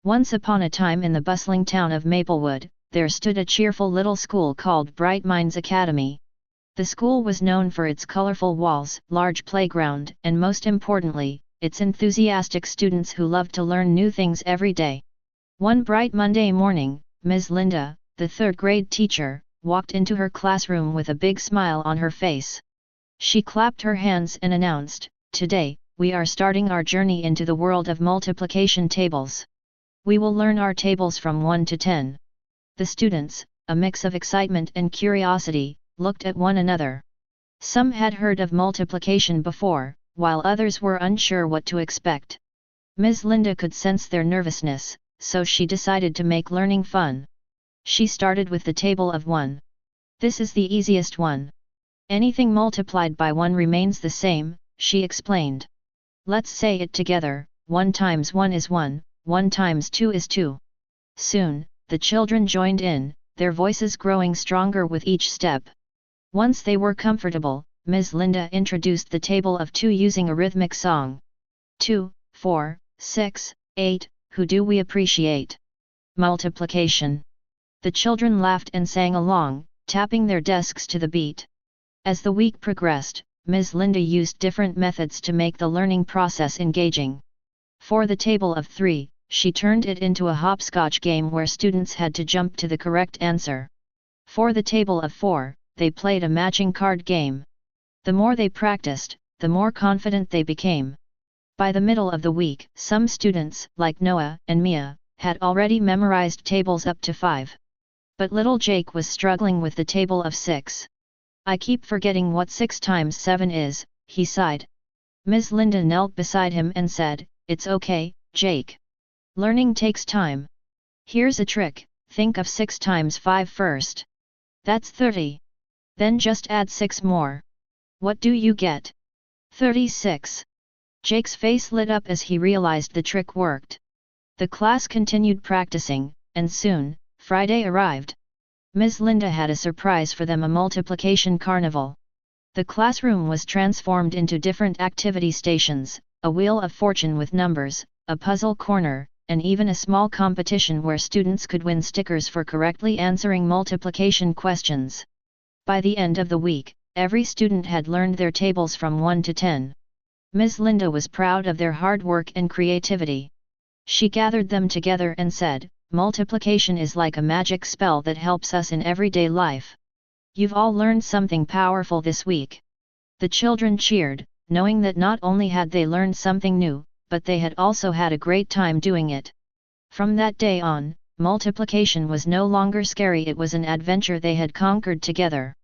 Once upon a time in the bustling town of Maplewood, there stood a cheerful little school called Bright Minds Academy. The school was known for its colorful walls, large playground, and most importantly, its enthusiastic students who loved to learn new things every day. One bright Monday morning, Ms. Linda, the third-grade teacher, walked into her classroom with a big smile on her face. She clapped her hands and announced, "Today, we are starting our journey into the world of multiplication tables. We will learn our tables from 1 to 10. The students, a mix of excitement and curiosity, looked at one another. Some had heard of multiplication before, while others were unsure what to expect. Ms. Linda could sense their nervousness, so she decided to make learning fun. She started with the table of 1. "This is the easiest one. Anything multiplied by 1 remains the same," she explained. "Let's say it together, 1 times 1 is 1, 1 times 2 is 2. Soon, the children joined in, their voices growing stronger with each step. Once they were comfortable, Ms. Linda introduced the table of 2 using a rhythmic song. 2, 4, 6, 8, who do we appreciate? Multiplication. The children laughed and sang along, tapping their desks to the beat. As the week progressed, Ms. Linda used different methods to make the learning process engaging. For the table of 3, she turned it into a hopscotch game where students had to jump to the correct answer. For the table of 4, they played a matching card game. The more they practiced, the more confident they became. By the middle of the week, some students, like Noah and Mia, had already memorized tables up to 5. But little Jake was struggling with the table of 6. "I keep forgetting what 6 times 7 is," he sighed. Ms. Linda knelt beside him and said, "It's okay, Jake. Learning takes time. Here's a trick, think of 6 times 5 first. That's 30. Then just add 6 more. What do you get? 36. Jake's face lit up as he realized the trick worked. The class continued practicing, and soon, Friday arrived. Ms. Linda had a surprise for them, a multiplication carnival. The classroom was transformed into different activity stations, a wheel of fortune with numbers, a puzzle corner, and even a small competition where students could win stickers for correctly answering multiplication questions. By the end of the week, every student had learned their tables from 1 to 10. Ms. Linda was proud of their hard work and creativity. She gathered them together and said, "Multiplication is like a magic spell that helps us in everyday life. You've all learned something powerful this week." The children cheered, knowing that not only had they learned something new, but they had also had a great time doing it. From that day on, multiplication was no longer scary, it was an adventure they had conquered together.